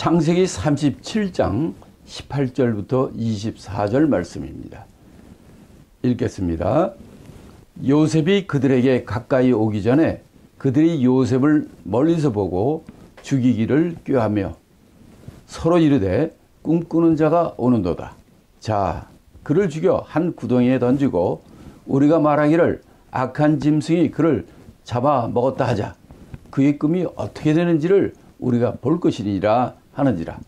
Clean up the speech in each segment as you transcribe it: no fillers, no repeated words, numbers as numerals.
창세기 37장 18절부터 24절 말씀입니다. 읽겠습니다. 요셉이 그들에게 가까이 오기 전에 그들이 요셉을 멀리서 보고 죽이기를 꾀하며 서로 이르되 꿈꾸는 자가 오는도다. 자, 그를 죽여 한 구덩이에 던지고 우리가 말하기를 악한 짐승이 그를 잡아 먹었다 하자. 그의 꿈이 어떻게 되는지를 우리가 볼 것이니라 하는지라.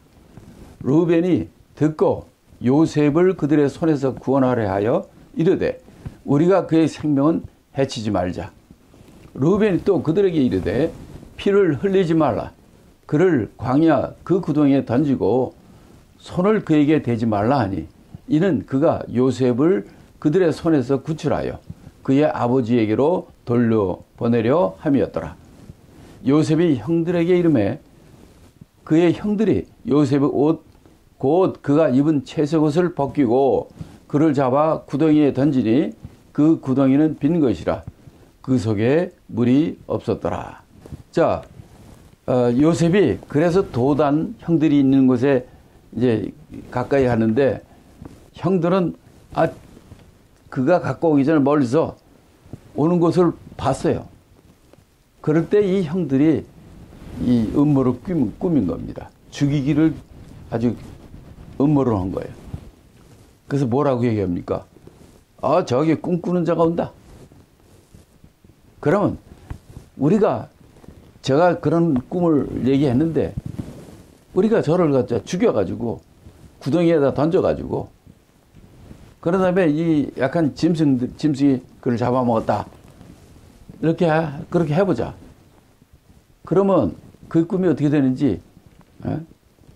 르우벤이 듣고 요셉을 그들의 손에서 구원하려 하여 이르되 우리가 그의 생명은 해치지 말자. 르우벤이 또 그들에게 이르되 피를 흘리지 말라. 그를 광야 그 구덩이에 던지고 손을 그에게 대지 말라 하니 이는 그가 요셉을 그들의 손에서 구출하여 그의 아버지에게로 돌려보내려 함이었더라. 요셉이 형들에게 이르매 그의 형들이 요셉의 옷 곧 그가 입은 채색옷을 벗기고 그를 잡아 구덩이에 던지니 그 구덩이는 빈 것이라. 그 속에 물이 없었더라. 자, 요셉이 그래서 도단 형들이 있는 곳에 이제 가까이 하는데 형들은 그가 갖고 오기 전에 멀리서 오는 것을 봤어요. 그럴 때 이 형들이 이 음모를 꾸민 겁니다. 죽이기를 아주 음모를 한 거예요. 그래서 뭐라고 얘기합니까? 저기 꿈꾸는 자가 온다. 그러면 제가 그런 꿈을 얘기했는데 우리가 저를 갖다 죽여가지고 구덩이에다 던져가지고 그런 다음에 이 약한 짐승이 그를 잡아먹었다. 그렇게 해보자. 그러면 그 꿈이 어떻게 되는지,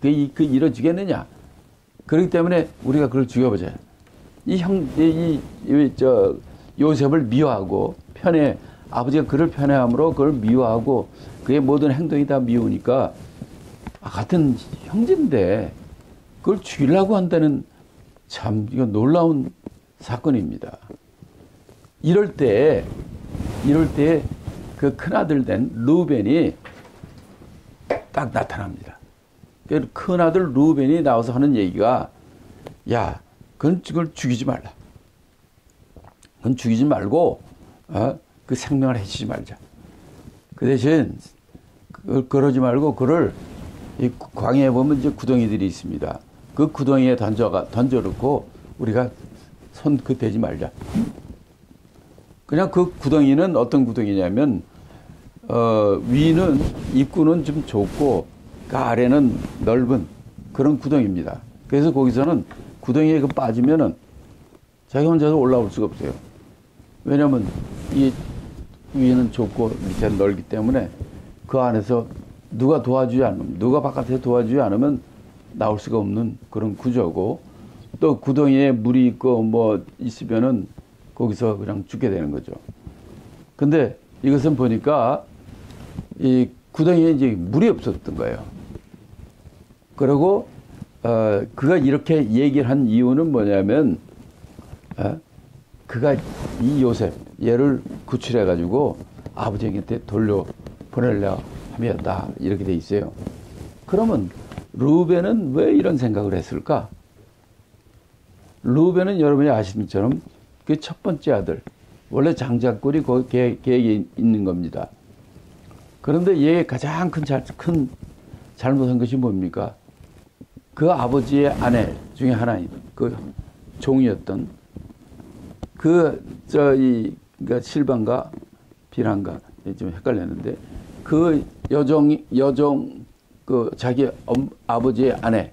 그 이루어지겠느냐. 그렇기 때문에 우리가 그걸 죽여보자. 요셉을 미워하고 아버지가 그를 편애함으로 그걸 미워하고 그의 모든 행동이 다 미우니까 같은 형제인데 그걸 죽이려고 한다는 참 이거 놀라운 사건입니다. 이럴 때 그 큰아들 된 르우벤이 딱 나타납니다. 그 큰아들 르우벤이 나와서 하는 얘기가 야, 그걸 죽이지 말라. 그건 죽이지 말고 그 생명을 해치지 말자. 그 대신 그러지 말고 그를 이 광야에 보면 이제 구덩이들이 있습니다. 그 구덩이에 던져놓고 우리가 손 대지 말자. 그냥 그 구덩이는 어떤 구덩이냐면 위는 입구는 좀 좁고 그 아래는 넓은 그런 구덩이입니다. 그래서 거기서는 구덩이에 빠지면은 자기 혼자서 올라올 수가 없어요. 왜냐하면 이 위는 좁고 밑에는 넓기 때문에 그 안에서 누가 바깥에서 도와주지 않으면 나올 수가 없는 그런 구조고 또 구덩이에 물이 있고 뭐 있으면은 거기서 그냥 죽게 되는 거죠. 근데 이것은 보니까 이 구덩이에 이제 물이 없었던 거예요. 그리고 그가 이렇게 얘기를 한 이유는 뭐냐면 그가 이 요셉 얘를 구출해 가지고 아버지한테 돌려보내려 함이었다 이렇게 돼 있어요. 그러면 르우벤은 왜 이런 생각을 했을까? 르우벤은 여러분이 아시는 것처럼 그 첫 번째 아들, 원래 장자꼴이 계획에 있는 겁니다. 그런데 얘의 가장 큰 잘못한 것이 뭡니까? 그 아버지의 아내 중에 하나인 그 종이었던 그러니까 실반가 비란가 좀 헷갈렸는데 그 여종 그 자기 아버지의 아내와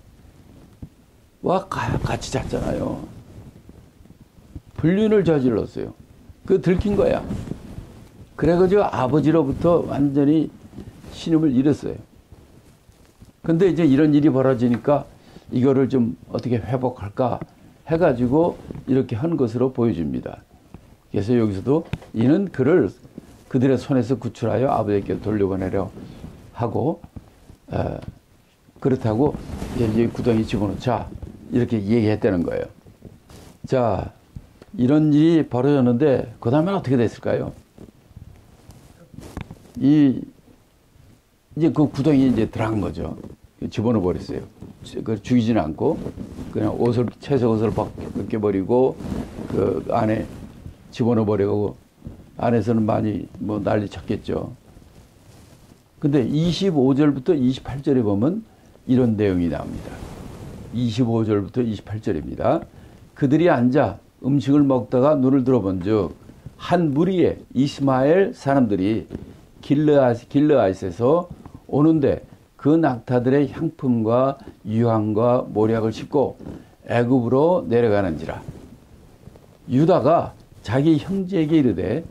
같이 잤잖아요. 불륜을 저질렀어요. 그 들킨 거야. 그래가지고 아버지로부터 완전히 신임을 잃었어요. 근데 이제 이런 일이 벌어지니까 이거를 좀 어떻게 회복할까 해가지고 이렇게 한 것으로 보여집니다. 그래서 여기서도 이는 그를 그들의 손에서 구출하여 아버지에게 돌려보내려 하고 그렇다고 이제 구덩이 집어넣자 이렇게 얘기했다는 거예요. 자, 이런 일이 벌어졌는데 그 다음에 어떻게 됐을까요? 이제 그 구덩이에 이제 들어간 거죠. 집어넣어 버렸어요. 죽이지는 않고 그냥 채색 옷을 벗겨버리고 그 안에 집어넣어 버리고 안에서는 많이 뭐 난리 쳤겠죠. 근데 25절부터 28절에 보면 이런 내용이 나옵니다. 25절부터 28절입니다. 그들이 앉아 음식을 먹다가 눈을 들어본즉 한 무리의 이스마엘 사람들이 길르앗에서 오는데 그 낙타들의 향품과 유황과 모략을 싣고 애굽으로 내려가는지라. 유다가 자기 형제에게 이르되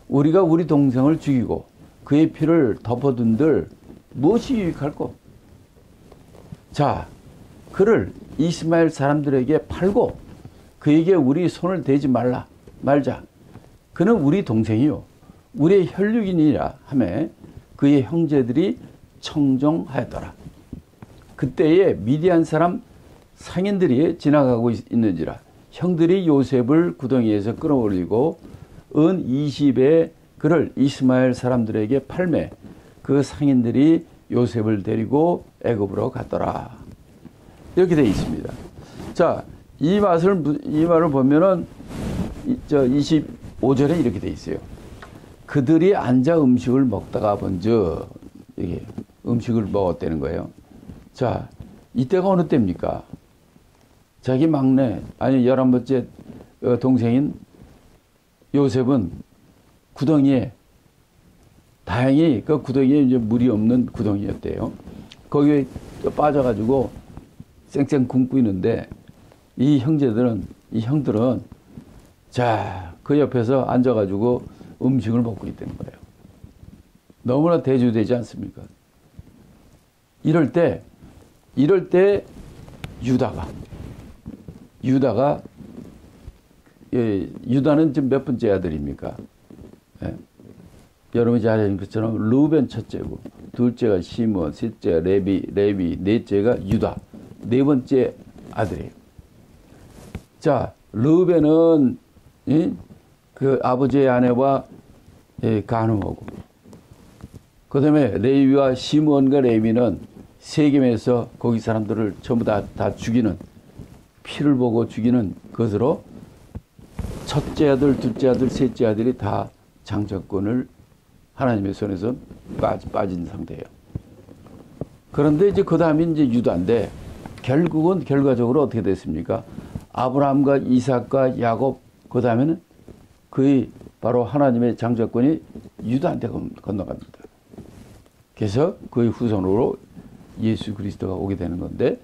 우리가 우리 동생을 죽이고 그의 피를 덮어둔들 무엇이 유익할꼬? 자, 그를 이스마엘 사람들에게 팔고 그에게 우리 손을 대지 말자. 그는 우리 동생이요 우리의 혈육이니라 하매 그의 형제들이 청정하였더라. 그때에 미디안 사람 상인들이 지나가고 있는지라 형들이 요셉을 구덩이에서 끌어올리고 은 20에 그를 이스마엘 사람들에게 팔매 그 상인들이 요셉을 데리고 애굽으로 갔더라. 이렇게 되어 있습니다. 자, 이 말을 보면은 25절에 이렇게 되어 있어요. 그들이 앉아 음식을 먹다가 본즉 이게 음식을 먹었다는 거예요. 자, 이때가 어느 때입니까? 자기 막내 아니 11번째 동생인 요셉은 구덩이에 다행히 그 구덩이에 이제 물이 없는 구덩이였대요. 거기에 빠져가지고 쌩쌩 굶고 있는데 이 형들은 자, 그 옆에서 앉아가지고 음식을 먹고 있다는 거예요. 너무나 대조되지 않습니까? 이럴 때 유다는 지금 몇 번째 아들입니까? 예. 여러분이 잘 아시는 것처럼 루벤 첫째고 둘째가 시므온, 셋째가 레위, 넷째가 유다. 네 번째 아들이에요. 자, 루벤은 그 아버지의 아내와 간음하고 그 다음에 레위와 시므온과 레위는 세겜에서 거기 사람들을 전부 다 죽이는 피를 보고 죽이는 것으로 첫째 아들, 둘째 아들, 셋째 아들이 다 장자권을 하나님의 손에서 빠진 상태예요. 그런데 이제 그 다음이 이제 유다인데 결과적으로 어떻게 됐습니까? 아브라함과 이삭과 야곱 그 다음에는 그의 바로 하나님의 장자권이 유다한테 건너갑니다. 그래서 그의 후손으로 예수 그리스도가 오게 되는 건데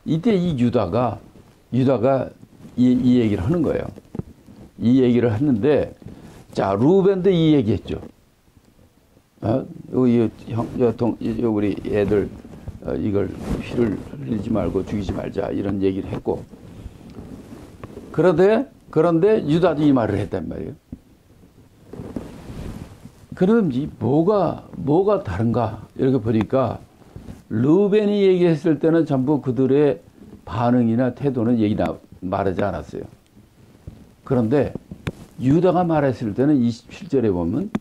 이때 이 유다가 이 얘기를 하는 거예요. 이 얘기를 했는데 자 루벤도 이 얘기했죠. 우리 애들 이걸 피를 흘리지 말고 죽이지 말자 이런 얘기를 했고 그런데 유다도 이 말을 했단 말이에요. 그럼 뭐가 다른가 이렇게 보니까 루벤이 얘기했을 때는 전부 그들의 반응이나 태도는 말하지 않았어요. 그런데 유다가 말했을 때는 27절에 보면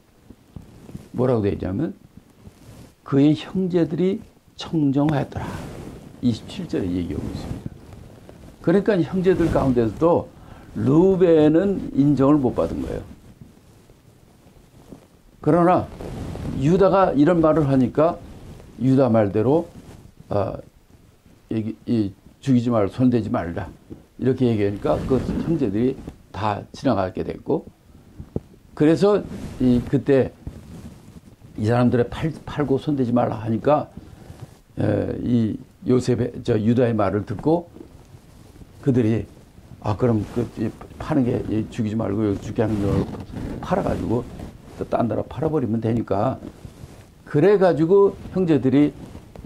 뭐라고 되어 있냐면 그의 형제들이 청정하였더라. 27절에 얘기하고 있습니다. 그러니까 형제들 가운데서도 루벤은 인정을 못 받은 거예요. 그러나 유다가 이런 말을 하니까 유다 말대로 죽이지 말고 손대지 말라 이렇게 얘기하니까 그 형제들이 다 지나가게 됐고 그래서 그때 이 사람들의 팔고 손대지 말라 하니까 이 유다의 말을 듣고 그들이 그럼 파는 게 죽이지 말고 죽게 하는 걸 팔아가지고 또 딴 데로 팔아버리면 되니까 그래가지고 형제들이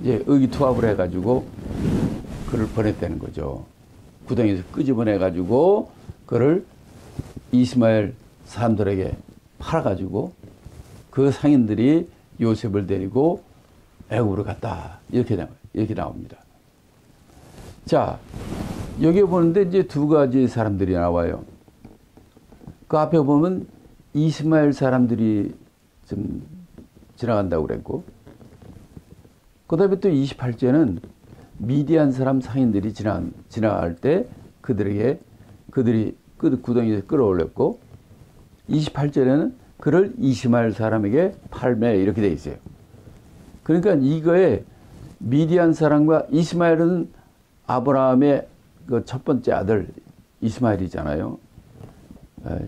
이제 의기투합을 해가지고 그를 보냈다는 거죠. 구덩이에서 끄집어내가지고 그를 이스마엘 사람들에게 팔아가지고 그 상인들이 요셉을 데리고 애굽으로 갔다. 이렇게 나옵니다. 자, 여기 보는데 이제 두 가지 사람들이 나와요. 그 앞에 보면 이스마엘 사람들이 좀 지나간다고 그랬고, 그 다음에 또 28절은 미디안 사람 상인들이 지나갈 때 그들이 그 구덩이에서 끌어올렸고 28절에는 그를 이스마엘 사람에게 팔매 이렇게 돼 있어요. 그러니까 이거에 미디안 사람과 이스마엘은 아브라함의 그 첫 번째 아들 이스마엘이잖아요.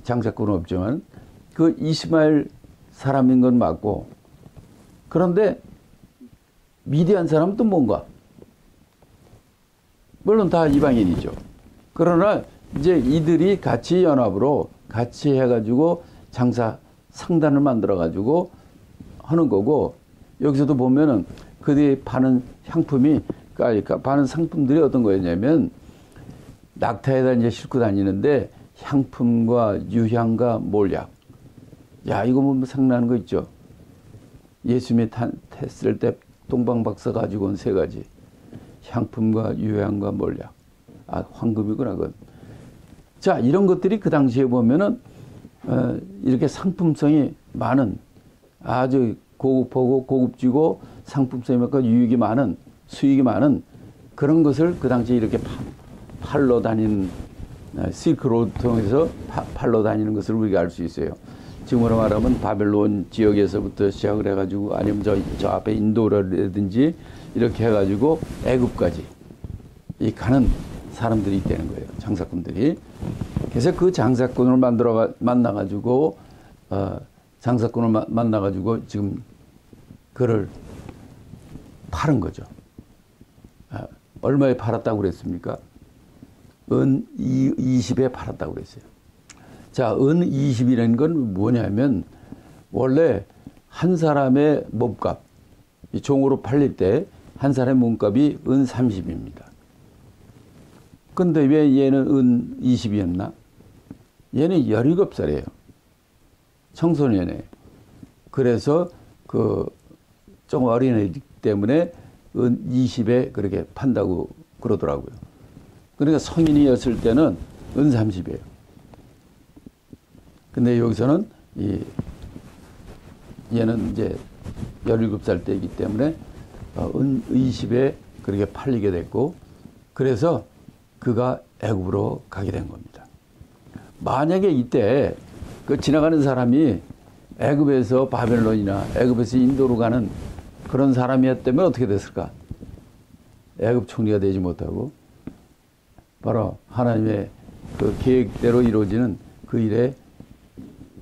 장사꾼은 없지만 그 이스마엘 사람인 건 맞고, 그런데 미디안 사람은 또 뭔가? 물론 다 이방인이죠. 그러나 이제 이들이 같이 연합으로 같이 해가지고 장사 상단을 만들어가지고 하는 거고, 여기서도 보면은 그들이 파는 향품이, 그러니까 파는 상품들이 어떤 거였냐면 낙타에다 이제 싣고 다니는데 향품과 유향과 몰약. 야, 이거 뭐 생각나는 거 있죠? 예수님이 했을 때 동방박사 가지고 온 3가지. 향품과 유향과 몰약. 아, 황금이구나, 그건. 자, 이런 것들이 그 당시에 보면은, 이렇게 상품성이 많은, 아주 고급하고 고급지고 상품성이 많고 유익이 많은, 수익이 많은 그런 것을 그 당시에 이렇게 팔러 다니는, 실크로드 통해서 팔러 다니는 것을 우리가 알 수 있어요. 지금으로 말하면 바벨론 지역에서부터 시작을 해가지고, 아니면 저 앞에 인도라든지 이렇게 해가지고 애굽까지 이 가는 사람들이 있다는 거예요. 장사꾼들이. 그래서 그 장사꾼을 만나가지고, 장사꾼을 만나가지고 지금 그를 파는 거죠. 얼마에 팔았다고 그랬습니까? 은 20에 팔았다고 그랬어요. 자, 은 20이라는 건 뭐냐면, 원래 한 사람의 몸값, 이 종으로 팔릴 때 한 사람의 몸값이 은 30입니다. 근데 왜 얘는 은 20이었나? 얘는 17살이에요. 청소년이에요. 그래서 좀 어린애이기 때문에 은 20에 그렇게 판다고 그러더라고요. 그러니까 성인이었을 때는 은 30이에요. 근데 여기서는 얘는 이제 17살 때이기 때문에 은 20에 그렇게 팔리게 됐고, 그래서 그가 애굽으로 가게 된 겁니다. 만약에 이때 그 지나가는 사람이 애굽에서 바벨론이나 애굽에서 인도로 가는 그런 사람이었다면 어떻게 됐을까? 애굽 총리가 되지 못하고 바로 하나님의 그 계획대로 이루어지는 그 일에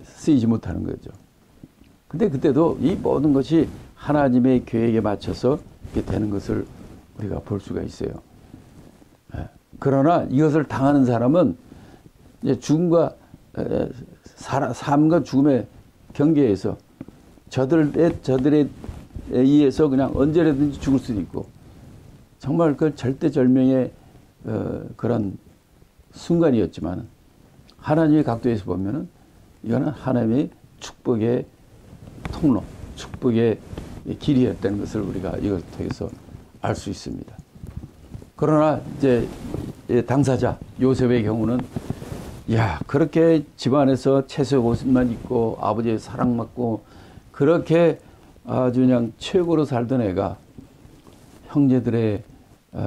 쓰이지 못하는 거죠. 근데 그때도 이 모든 것이 하나님의 계획에 맞춰서 이렇게 되는 것을 우리가 볼 수가 있어요. 그러나 이것을 당하는 사람은 이제 죽음과 삶과 죽음의 경계에서 저들에 의해서 그냥 언제라든지 죽을 수도 있고, 정말 그 절대절명의 그런 순간이었지만, 하나님의 각도에서 보면은 이거는 하나님의 축복의 통로, 축복의 길이었다는 것을 우리가 이걸 통해서 알 수 있습니다. 그러나 이제 당사자 요셉의 경우는, 야, 그렇게 집안에서 채색 옷만 입고 아버지의 사랑받고 그렇게 아주 그냥 최고로 살던 애가 형제들의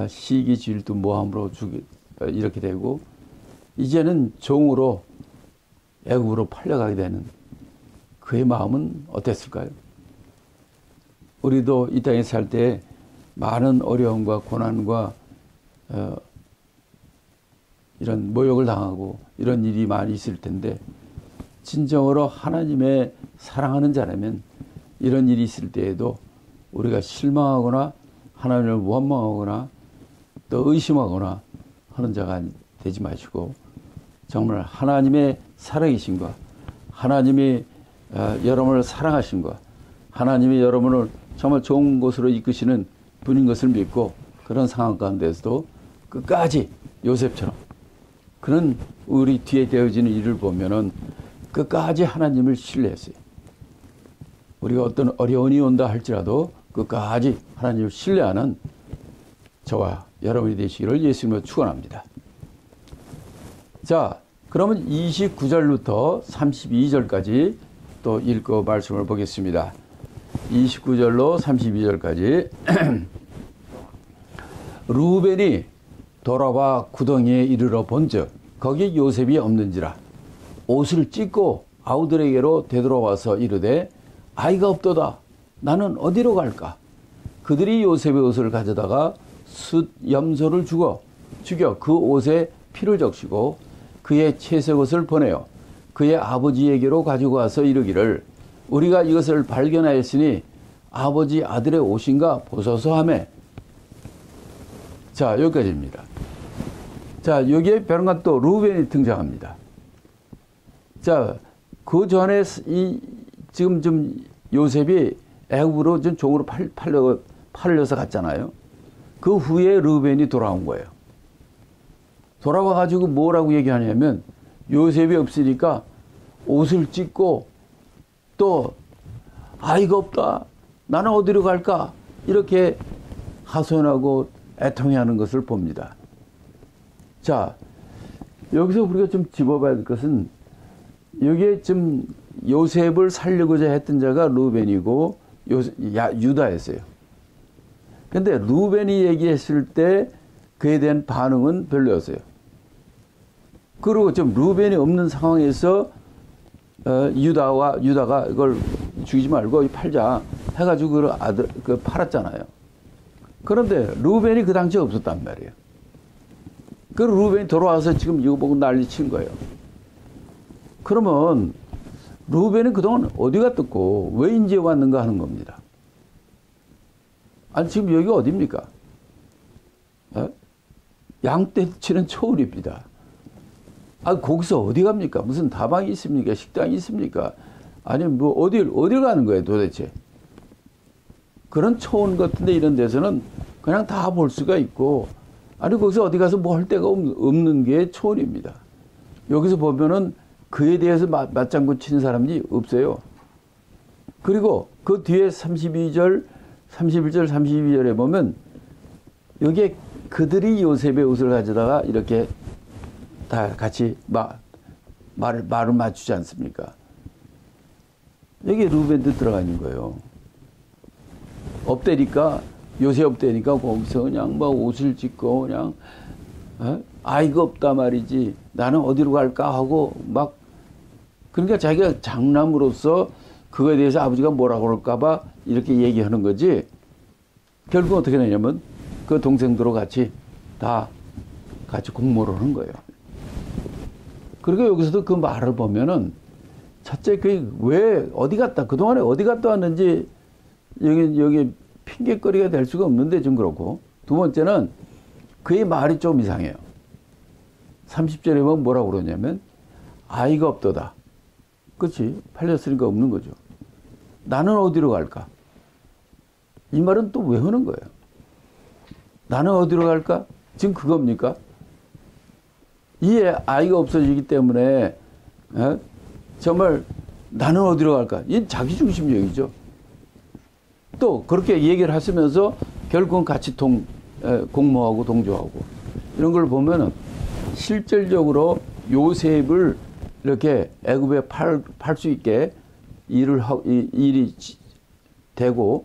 시기 질투 모함으로 이렇게 되고, 이제는 종으로 애굽으로 팔려가게 되는 그의 마음은 어땠을까요? 우리도 이 땅에 살 때 많은 어려움과 고난과 이런 모욕을 당하고 이런 일이 많이 있을 텐데, 진정으로 하나님의 사랑하는 자라면 이런 일이 있을 때에도 우리가 실망하거나 하나님을 원망하거나 또 의심하거나 하는 자가 되지 마시고, 정말 하나님의 살아계심과 하나님이 여러분을 사랑하심과 하나님이 여러분을 정말 좋은 곳으로 이끄시는 분인 것을 믿고, 그런 상황 가운데서도 끝까지 요셉처럼 그런 우리 뒤에 되어지는 일을 보면은 끝까지 하나님을 신뢰했어요. 우리가 어떤 어려움이 온다 할지라도 끝까지 하나님을 신뢰하는 저와 여러분이 되시기를 예수님으로 축원합니다. 자, 그러면 29절부터 32절까지 또 읽고 말씀을 보겠습니다. 29절로 32절까지 루벤이 돌아와 구덩이에 이르러 본즉 거기 요셉이 없는지라 옷을 찢고 아우들에게로 되돌아와서 이르되 아이가 없도다. 나는 어디로 갈까? 그들이 요셉의 옷을 가져다가 숫 염소를 죽여 그 옷에 피를 적시고 그의 채색 옷을 보내어 그의 아버지에게로 가지고 와서 이르기를 우리가 이것을 발견하였으니 아버지 아들의 옷인가 보소서 하매. 자, 여기까지입니다. 자, 여기에 벼랑간 또 루벤이 등장합니다. 자, 그 전에 지금 좀 요셉이 애굽으로 좀 종으로 팔려서 갔잖아요. 그 후에 루벤이 돌아온 거예요. 돌아와가지고 뭐라고 얘기하냐면 요셉이 없으니까 옷을 찢고 또 아이가 없다. 나는 어디로 갈까? 이렇게 하소연하고 애통해하는 것을 봅니다. 자, 여기서 우리가 좀 짚어봐야 될 것은 여기에 좀 요셉을 살리고자 했던 자가 루벤이고 유다였어요. 근데 루벤이 얘기했을 때 그에 대한 반응은 별로였어요. 그리고 좀 루벤이 없는 상황에서 유다가 이걸 죽이지 말고 팔자 해가지고 그 아들 팔았잖아요. 그런데 루벤이 그 당시에 없었단 말이에요. 그 루벤이 돌아와서 지금 이거 보고 난리 친 거예요. 그러면 루벤이 그동안 어디 갔었고 왜 이제 왔는가 하는 겁니다. 아니 지금 여기 어디입니까? 양떼 치는 초울입니다. 아, 거기서 어디 갑니까? 무슨 다방이 있습니까? 식당이 있습니까? 아니, 뭐, 어딜 가는 거예요, 도대체? 그런 초원 같은데 이런 데서는 그냥 다 볼 수가 있고, 아니, 거기서 어디 가서 뭐 할 데가 없는 게 초원입니다. 여기서 보면은 그에 대해서 맞장구 치는 사람이 없어요. 그리고 그 뒤에 31절, 32절에 보면 여기에 그들이 요셉의 옷을 가져다가 이렇게 다 같이 말을 맞추지 않습니까? 여기 루벤도 들어가 있는 거예요. 없대니까, 요새 없대니까 거기서 그냥 막 옷을 찢고 그냥, 아이가 없다 말이지. 나는 어디로 갈까 하고 막, 그러니까 자기가 장남으로서 그거에 대해서 아버지가 뭐라고 그럴까봐 이렇게 얘기하는 거지. 결국 어떻게 되냐면 그 동생들하고 같이 공모를 하는 거예요. 그리고 여기서도 그 말을 보면은 첫째 왜 어디 갔다 그동안에 어디 갔다 왔는지 여기 핑계거리가 될 수가 없는데 좀 그렇고 두 번째는 그의 말이 좀 이상해요. 30절에 보면 뭐라고 그러냐면 아이가 없도다. 그렇지 팔렸으니까 없는 거죠. 나는 어디로 갈까? 이 말은 또 왜 하는 거예요? 나는 어디로 갈까? 지금 그겁니까? 이 아이가 없어지기 때문에 정말 나는 어디로 갈까? 이 자기중심적이죠. 또 그렇게 얘기를 하시면서 결국은 같이 공모하고 동조하고 이런 걸 보면은 실질적으로 요셉을 이렇게 애굽에 팔 수 있게 일이 되고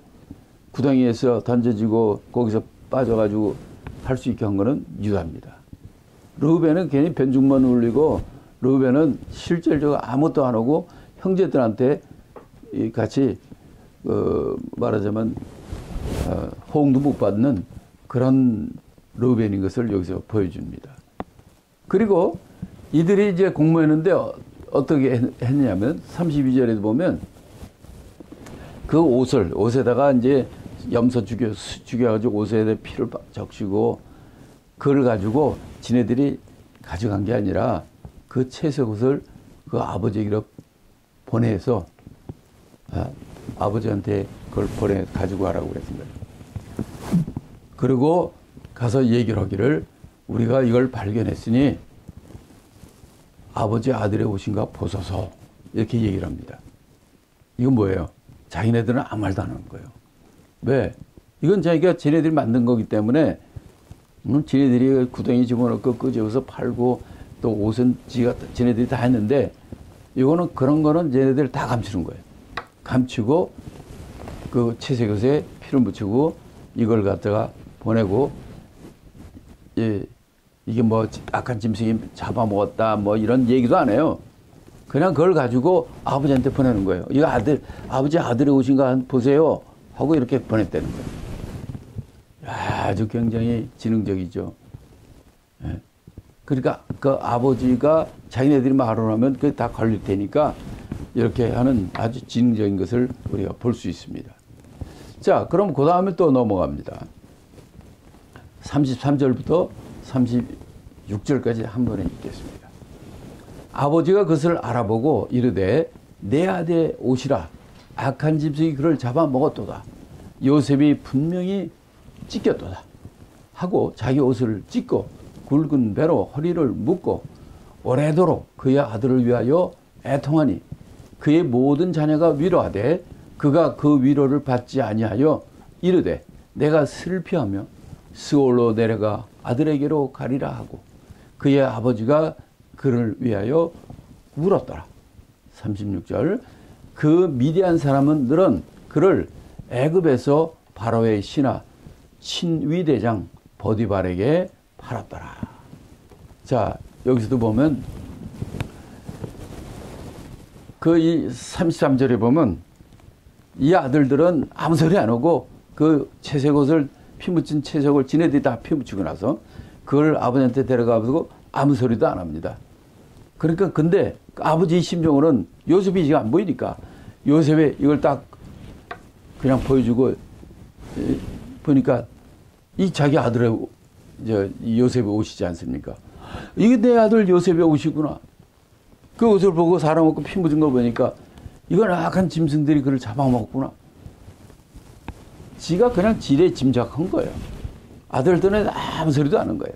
구덩이에서 던져지고 거기서 빠져가지고 할 수 있게 한 거는 유다입니다. 르우벤은 괜히 변죽만 울리고 르우벤은 실질적으로 아무것도 안 하고 형제들한테 같이 말하자면 호응도 못 받는 그런 르우벤인 것을 여기서 보여줍니다. 그리고 이들이 이제 공모했는데 어떻게 했냐면 32절에도 보면 그 옷에다가 이제 염소 죽여가지고 옷에 피를 적시고 그걸 가지고 지네들이 가져간 게 아니라 그 채색 옷을 그 아버지에게로 보내서 아버지한테 그걸 가지고 가라고 그랬습니다. 그리고 가서 얘기를 하기를 우리가 이걸 발견했으니 아버지 아들의 옷인가 보소서 이렇게 얘기를 합니다. 이건 뭐예요? 자기네들은 아무 말도 안 하는 거예요. 왜? 이건 자기가 쟤네들이 만든 거기 때문에 쟤네들이 구덩이 집어넣고 끄집어서 팔고 또 옷은 쟤네들이 다 했는데 이거는 그런 거는 쟤네들 다 감추는 거예요. 감추고 그 채색 옷에 피를 묻히고 이걸 갖다가 보내고 예, 이게 뭐 악한 짐승이 잡아먹었다 뭐 이런 얘기도 안 해요. 그냥 그걸 가지고 아버지한테 보내는 거예요. 이거 아버지 아들이 오신 거 보세요 하고 이렇게 보냈다는 거예요. 아주 굉장히 지능적이죠. 예. 그러니까 그 아버지가 자기네들이 말을 하면 그게 다 걸릴 테니까 이렇게 하는 아주 지능적인 것을 우리가 볼 수 있습니다. 자, 그럼 그 다음에 또 넘어갑니다. 33절부터 36절까지 한 번에 읽겠습니다. 아버지가 그것을 알아보고 이르되 내 아들의 옷이라 악한 짐승이 그를 잡아먹었도다. 요셉이 분명히 찢겼도다 하고 자기 옷을 찢고 굵은 배로 허리를 묶고 오래도록 그의 아들을 위하여 애통하니 그의 모든 자녀가 위로하되 그가 그 위로를 받지 아니하여 이르되 내가 슬피하며 스올로 내려가 아들에게로 가리라 하고 그의 아버지가 그를 위하여 울었더라. 36절 그 미디안 사람은 늘은 그를 애굽에서 바로의 신하 친위대장 보디발에게 팔았더라. 자, 여기서도 보면 그 이 33절에 보면 이 아들들은 아무 소리 안 하고 그 채색 옷을 피 묻힌 채색을 지네들이 다 피 묻히고 나서 그걸 아버지한테 데려가고 아무 소리도 안 합니다. 그러니까 근데 아버지 심정으로는 요셉이 지금 안 보이니까 요셉이 이걸 딱 그냥 보여주고 보니까 이 자기 아들의 요셉의 옷이지 않습니까? 이게 내 아들 요셉의 옷이구나. 그 옷을 보고 사람 없고 피 묻은 거 보니까 이건 악한 짐승들이 그를 잡아먹었구나. 지가 그냥 지레 짐작한 거예요. 아들들은 아무 소리도 안 한 거예요.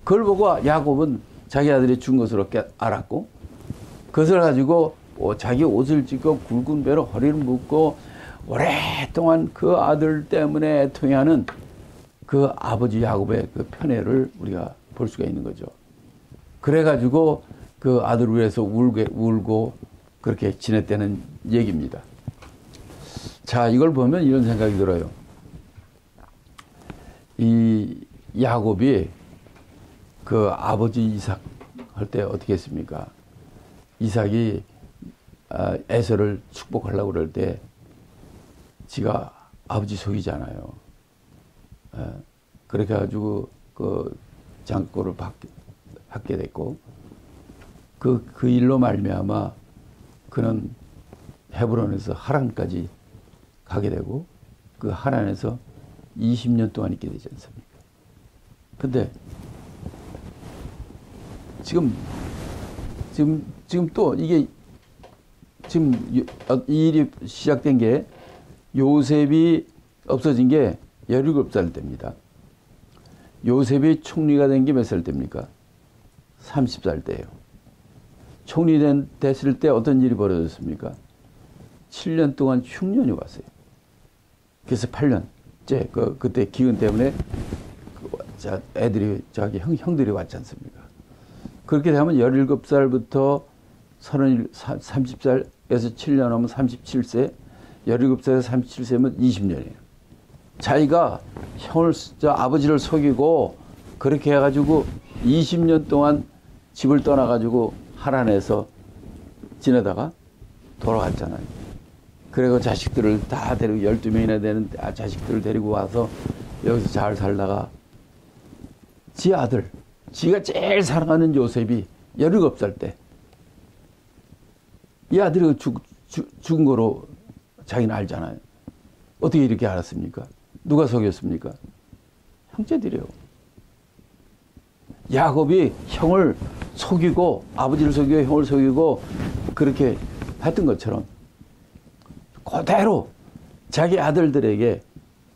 그걸 보고 야곱은 자기 아들이 준 것으로 알았고 그것을 가지고 자기 옷을 찢고 굵은 배로 허리를 묶고 오랫동안 그 아들 때문에 애통해하는 그 아버지 야곱의 그 편애를 우리가 볼 수가 있는 거죠. 그래가지고 그 아들을 위해서 울고 그렇게 지냈다는 얘기입니다. 자, 이걸 보면 이런 생각이 들어요. 이 야곱이 그 아버지 이삭 할 때 어떻게 했습니까? 이삭이 에서를 축복하려고 그럴 때 지가 아버지 속이잖아요. 그렇게 해가지고 그 장꼴을 받게 됐고 그 일로 말미암아 그는 헤브론에서 하란까지 가게 되고 그 하란에서 20년 동안 있게 되지 않습니까? 근데 지금 또 이게 지금 이 일이 시작된 게 요셉이 없어진 게 17살 때입니다. 요셉이 총리가 된 게 몇 살 때입니까? 30살 때예요. 총리 됐을 때 어떤 일이 벌어졌습니까? 7년 동안 흉년이 왔어요. 그래서 8년째 그때 기근 때문에 애들이 자기 형들이 왔지 않습니까? 그렇게 되면 17살부터 30살에서 7년 하면 37세, 17살에서 37세면 20년이에요. 자기가 아버지를 속이고 그렇게 해가지고 20년 동안 집을 떠나가지고 하란에서 지내다가 돌아갔잖아요. 그리고 자식들을 다 데리고 12명이나 되는 자식들을 데리고 와서 여기서 잘 살다가 지 아들, 지가 제일 사랑하는 요셉이 17살 때 이 아들이 죽은 거로 자기는 알잖아요. 어떻게 이렇게 알았습니까? 누가 속였습니까? 형제들이요. 야곱이 형을 속이고 아버지를 속이고 형을 속이고 그렇게 했던 것처럼 그대로 자기 아들들에게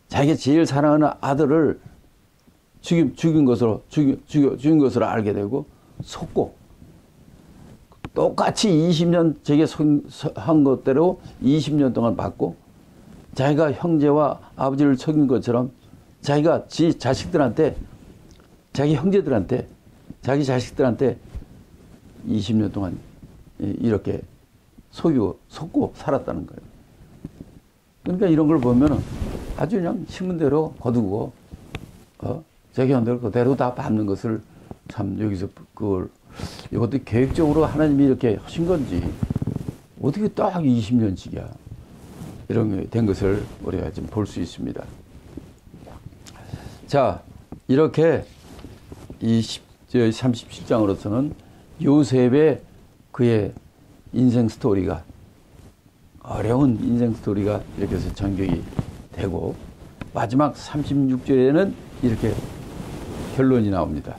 자기가 제일 사랑하는 아들을 죽인 것으로 알게 되고 속고 똑같이 20년 자기가 한 것대로 20년 동안 받고 자기가 형제와 아버지를 속인 것처럼 자기가 자식들한테 자기 형제들한테 자기 자식들한테 20년 동안 이렇게 속고 살았다는 거예요. 그러니까 이런 걸 보면 아주 그냥 신문대로 거두고 자기 한대로 그대로 다 밟는 것을 참 여기서 그걸 이것도 계획적으로 하나님이 이렇게 하신 건지 어떻게 딱 20년씩이야 이런 게 된 것을 우리가 좀 볼 수 있습니다. 자, 이렇게 이 37장으로서는 요셉의 그의 인생 스토리가 어려운 인생 스토리가 이렇게 해서 전격이 되고 마지막 36절에는 이렇게 결론이 나옵니다.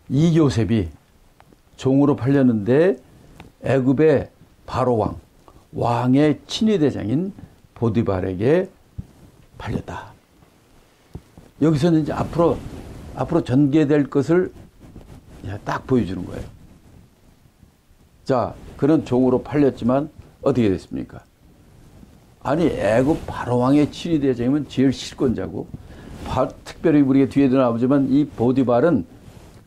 이 요셉이 종으로 팔렸는데 애굽의 바로 왕의 친위대장인 보디발에게 팔렸다. 여기서는 이제 앞으로 전개될 것을 딱 보여주는 거예요. 자, 그는 종으로 팔렸지만 어떻게 됐습니까? 아니, 애굽 바로 왕의 친위대장이면 제일 실권자고, 특별히 우리가 뒤에도 나오지만 이 보디발은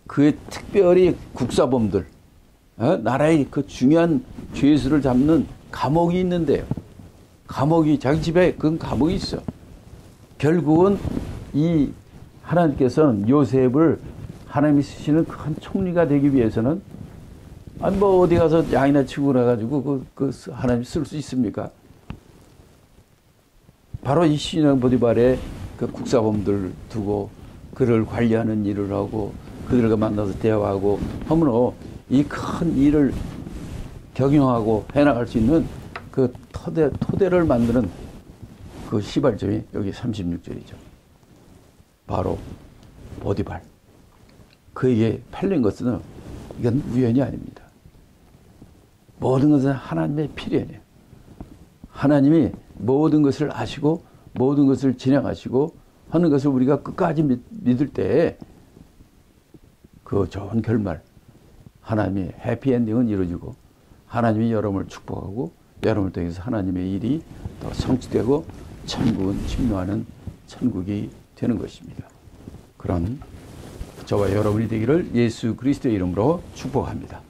그의 특별히 국사범들, 나라의 그 중요한 죄수를 잡는 감옥이 있는데요. 자기 집에 그건 감옥이 있어. 결국은 이 하나님께서는 요셉을 하나님이 쓰시는 큰 총리가 되기 위해서는 아니 뭐 어디 가서 양이나 치고 나가지고 그 하나님 쓸 수 있습니까? 바로 이 신랑 보디발의 그 국사범들 두고 그를 관리하는 일을 하고 그들과 만나서 대화하고 하므로 이 큰 일을 경영하고 해나갈 수 있는 그 토대를 만드는 그 시발점이 여기 36절이죠. 바로 보디발. 그에게 팔린 것은 이건 우연이 아닙니다. 모든 것은 하나님의 필연이에요. 하나님이 모든 것을 아시고 모든 것을 진행하시고 하는 것을 우리가 끝까지 믿을 때 그 좋은 결말, 하나님의 해피엔딩은 이루어지고 하나님이 여러분을 축복하고 여러분을 통해서 하나님의 일이 더 성취되고 천국은 침노하는 천국이 되는 것입니다. 그런 저와 여러분이 되기를 예수 그리스도의 이름으로 축복합니다.